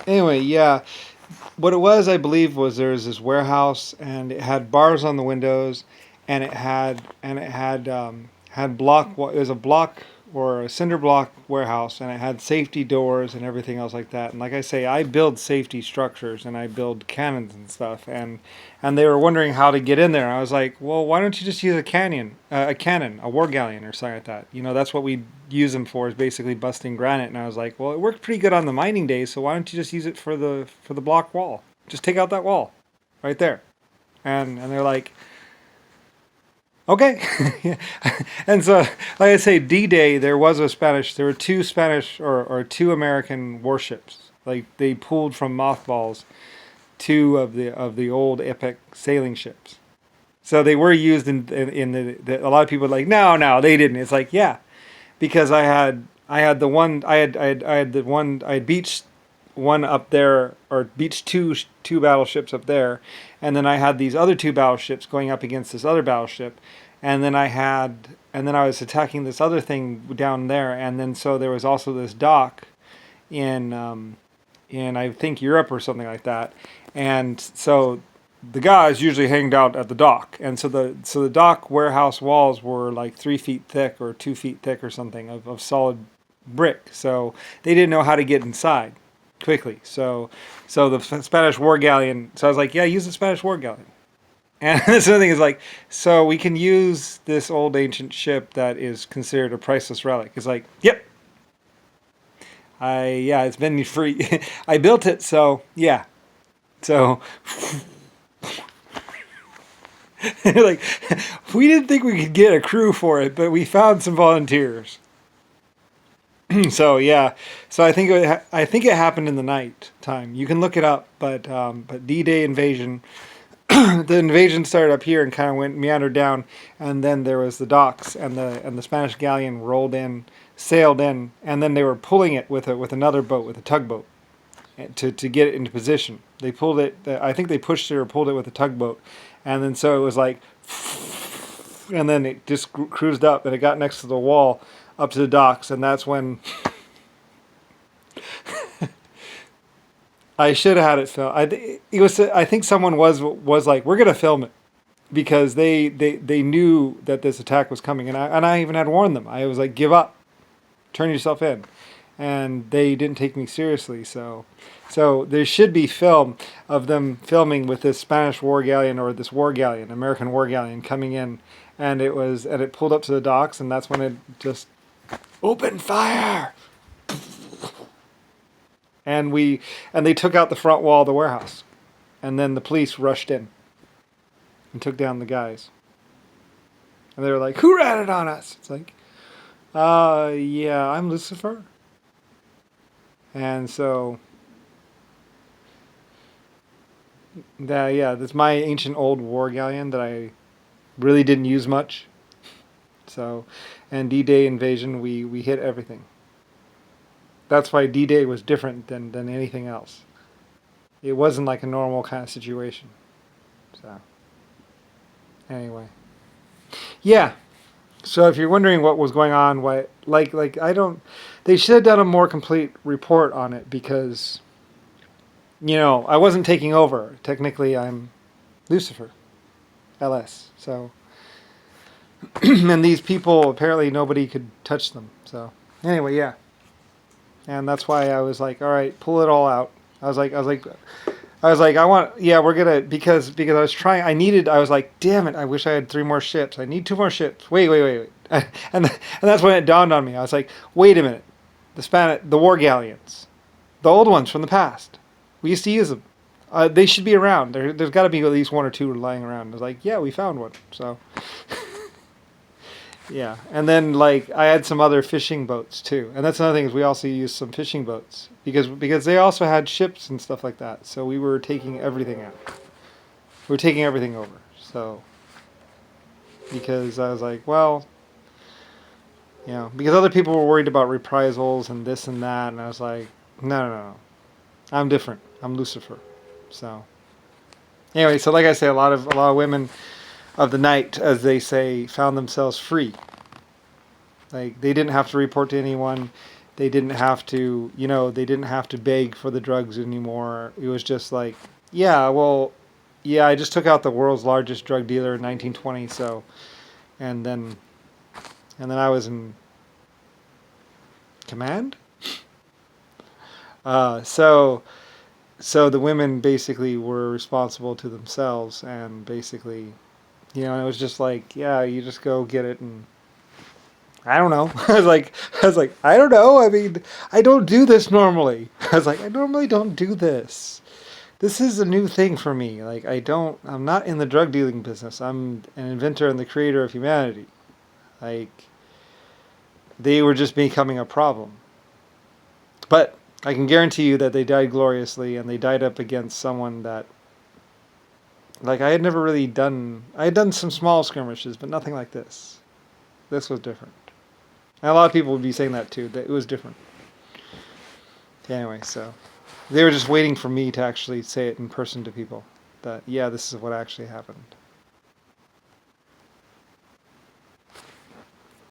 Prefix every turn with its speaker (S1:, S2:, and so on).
S1: Anyway, yeah, what it was, I believe, was there was this warehouse, and it had bars on the windows, and it had block. It was a block or a cinder block warehouse, and it had safety doors and everything else like that. And like I say, I build safety structures and I build cannons and stuff, and they were wondering how to get in there. I was like, well, why don't you just use a war galleon or something like that? That's what we use them for, is basically busting granite. And I was like, well, it worked pretty good on the mining days, so why don't you just use it for the block wall? Just take out that wall, right there. And they're like, okay. And so, like I say, D-Day, there were two Spanish or two American warships. Like they pulled from mothballs two of the old epic sailing ships. So they were used in a lot of people are like, no, they didn't. It's like, yeah, because I had the one I had beached one up there, or beached two battleships up there, and then I had these other two battleships going up against this other battleship, and then I was attacking this other thing down there, and then so there was also this dock in I think Europe or something like that, and so the guys usually hanged out at the dock, and so the dock warehouse walls were like 3 feet thick or 2 feet thick or something of solid brick, so they didn't know how to get inside quickly. So the Spanish war galleon. So I was like, yeah, use the Spanish war galleon. And this other thing is like, so we can use this old ancient ship that is considered a priceless relic. It's like, yep, it's been free. I built it, so yeah. So like, we didn't think we could get a crew for it, but we found some volunteers. So yeah, so I think it happened in the night time. You can look it up, but D-Day invasion. The invasion started up here and kind of went meandered down, and then there was the docks, and the Spanish galleon rolled in, sailed in, and then they were pulling it with another boat, with a tugboat, to get it into position. They pulled it. I think they pushed it or pulled it with a tugboat, and then so it was like, and then it just cruised up, and it got next to the wall, up to the docks, and that's when I should have had it filmed. I think someone was like, we're gonna film it, because they knew that this attack was coming, and I even had warned them. I was like, give up, turn yourself in, and they didn't take me seriously. So there should be film of them filming with this Spanish war galleon, or this war galleon, American war galleon, coming in, and it pulled up to the docks, and that's when it just opened fire, and they took out the front wall of the warehouse, and then the police rushed in and took down the guys, and they were like, "Who ratted on us?" It's like, yeah, I'm Lucifer, and so that's my ancient old war galleon that I really didn't use much. So, and D-Day invasion, we hit everything. That's why D-Day was different than anything else. It wasn't like a normal kind of situation. So, anyway. Yeah. So if you're wondering what was going on, I don't, they should have done a more complete report on it, because, I wasn't taking over. Technically, I'm Lucifer, LS. So, and these people, apparently nobody could touch them. So, anyway, yeah. And that's why I was like, all right, pull it all out. I want, yeah, we're gonna, because I was like, damn it, I wish I had 3 more ships. I need 2 more ships. Wait. And that's when it dawned on me. I was like, wait a minute, the war galleons, the old ones from the past. We used to use them. They should be around. There's got to be at least 1 or 2 lying around. I was like, yeah, we found one. So. Yeah, and then like I had some other fishing boats too, and that's another thing, is we also used some fishing boats, because they also had ships and stuff like that. So we were taking everything out. We were taking everything over. So because I was like, well, because other people were worried about reprisals and this and that, and I was like, no, I'm different. I'm Lucifer. So anyway, so like I say, a lot of women of the night, as they say, found themselves free. Like, they didn't have to report to anyone. they didn't have to, they didn't have to beg for the drugs anymore. It was just like, yeah, well, yeah, I just took out the world's largest drug dealer in 1920, so, and then, I was in command. So, the women basically were responsible to themselves, and basically, it was just like, yeah, you just go get it, and I don't know. I don't know. I mean, I don't do this normally. I was like, I normally don't do this. This is a new thing for me. Like, I'm not in the drug dealing business. I'm an inventor and the creator of humanity. Like, they were just becoming a problem. But I can guarantee you that they died gloriously, and they died up against someone that, like, I had done some small skirmishes, but nothing like this. This was different. And a lot of people would be saying that too, that it was different. Anyway, so they were just waiting for me to actually say it in person to people that, yeah, this is what actually happened.